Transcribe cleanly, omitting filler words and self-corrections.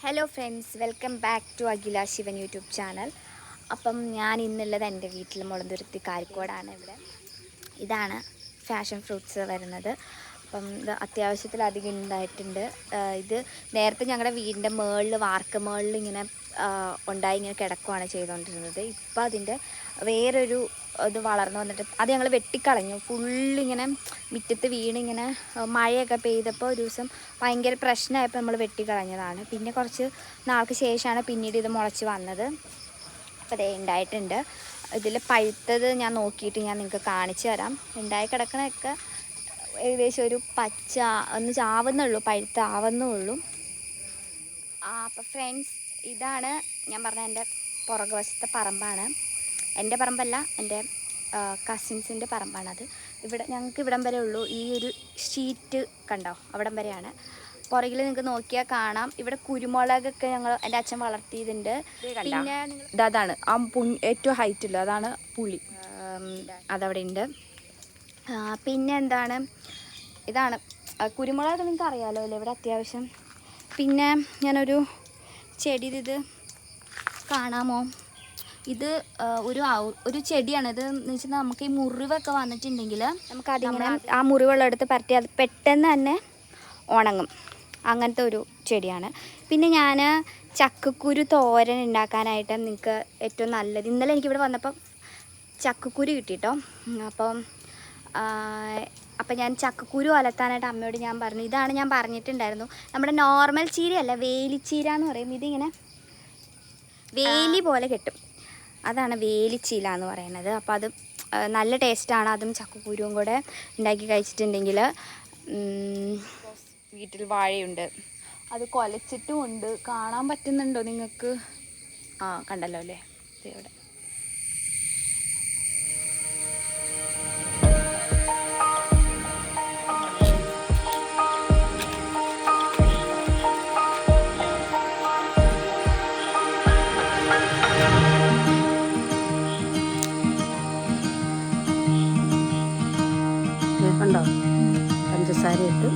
Hello friends, welcome back to Akhila Shivan YouTube channel. അപ്പം ഞാൻ ഇന്നുള്ളത് എൻ്റെ വീട്ടിൽ മുളന്തുരുത്തി കാരിക്കോടാണ്. ഇതാണ് ഫാഷൻ ഫ്രൂട്ട്സ് വരുന്നത്. അപ്പം ഇത് അത്യാവശ്യത്തിലധികം ഉണ്ടായിട്ടുണ്ട്. ഇത് നേരത്തെ ഞങ്ങളുടെ വീടിൻ്റെ മേളിൽ വാർക്ക മേളിൽ ഇങ്ങനെ ഉണ്ടായി ഇങ്ങനെ കിടക്കുകയാണ് ചെയ്തുകൊണ്ടിരുന്നത്. ഇപ്പം അതിൻ്റെ വേറൊരു ഇത് വളർന്നു വന്നിട്ട് അത് ഞങ്ങൾ വെട്ടിക്കളഞ്ഞു. ഫുള്ളിങ്ങനെ മുറ്റത്ത് വീണിങ്ങനെ മഴയൊക്കെ പെയ്തപ്പോൾ ഒരു ദിവസം ഭയങ്കര പ്രശ്നമായപ്പോൾ നമ്മൾ വെട്ടിക്കളഞ്ഞതാണ്. പിന്നെ കുറച്ച് നാൾക്ക് ശേഷമാണ് പിന്നീട് ഇത് മുളച്ച് വന്നത്. അപ്പോൾ അതേ ഉണ്ടായിട്ടുണ്ട്. ഇതിൽ പഴുത്തത് ഞാൻ നോക്കിയിട്ട് ഞാൻ നിങ്ങൾക്ക് കാണിച്ചു തരാം. ഉണ്ടായി കിടക്കണതൊക്കെ ഏകദേശം ഒരു പച്ച ഒന്ന് ചാവുന്നുള്ളൂ, പഴുത്താവുന്നുള്ളൂ. അപ്പോൾ ഫ്രണ്ട്സ്, ഇതാണ് ഞാൻ പറഞ്ഞ എൻ്റെ പുറകുവശത്തെ പറമ്പാണ്. എൻ്റെ പറമ്പല്ല, എൻ്റെ കസിൻസിൻ്റെ പറമ്പാണത്. ഞങ്ങൾക്ക് ഇവിടം വരെ ഉള്ളൂ. ഈ ഒരു ഷീറ്റ് കണ്ടോ, അവിടം വരെയാണ്. പുറകിൽ നിങ്ങൾക്ക് നോക്കിയാൽ കാണാം. ഇവിടെ കുരുമുളകൊക്കെ എൻ്റെ അച്ഛൻ വളർത്തിയതുണ്ട്. പിന്നെ ഇതാണ് ആ ഏറ്റവും ഹൈറ്റ് ഉള്ളത്, അതാണ് പുളി. അതവിടെ ഉണ്ട്. പിന്നെ എന്താണ്, ഇതാണ് കുരുമുളക്. നിങ്ങൾക്ക് അറിയാമല്ലോ അല്ലേ, ഇവിടെ അത്യാവശ്യം. പിന്നെ ഞാനൊരു ചെടി, ഇത് കാണാമോ? ഇത് ഒരു ചെടിയാണ്. ഇത് എന്ന് വെച്ചാൽ നമുക്ക് ഈ മുറിവൊക്കെ വന്നിട്ടുണ്ടെങ്കിൽ നമുക്കതിങ്ങനെ ആ മുറിവുള്ളെടുത്ത് പരത്തി അത് പെട്ടെന്ന് തന്നെ ഉണങ്ങും. അങ്ങനത്തെ ഒരു ചെടിയാണ്. പിന്നെ ഞാൻ ചക്കക്കുരു തോരൻ ഉണ്ടാക്കാനായിട്ട് നിങ്ങൾക്ക് ഏറ്റവും നല്ലത്, ഇന്നലെ എനിക്കിവിടെ വന്നപ്പം ചക്കക്കുരു കിട്ടിട്ടോ. അപ്പം ഞാൻ ചക്കക്കുരു അലത്താനായിട്ട് അമ്മയോട് ഞാൻ പറഞ്ഞു. ഇതാണ് ഞാൻ പറഞ്ഞിട്ടുണ്ടായിരുന്നു, നമ്മുടെ നോർമൽ ചീരയല്ല, വേലിച്ചീര എന്ന് പറയും. ഇതിങ്ങനെ വേലി പോലെ കെട്ടും, അതാണ് വേലിച്ചീല എന്ന് പറയുന്നത്. അപ്പോൾ അത് നല്ല ടേസ്റ്റാണ്. അതും ചക്കക്കുരുവും കൂടെ ഉണ്ടാക്കി കഴിച്ചിട്ടുണ്ടെങ്കിൽ. വീട്ടിൽ വാഴയുണ്ട്, അത് കൊലച്ചിട്ടും ഉണ്ട്. കാണാൻ പറ്റുന്നുണ്ടോ നിങ്ങൾക്ക്? കണ്ടല്ലോ അല്ലേ, ഇവിടെ കണ്ടോ, പഞ്ചസാര ഇട്ട്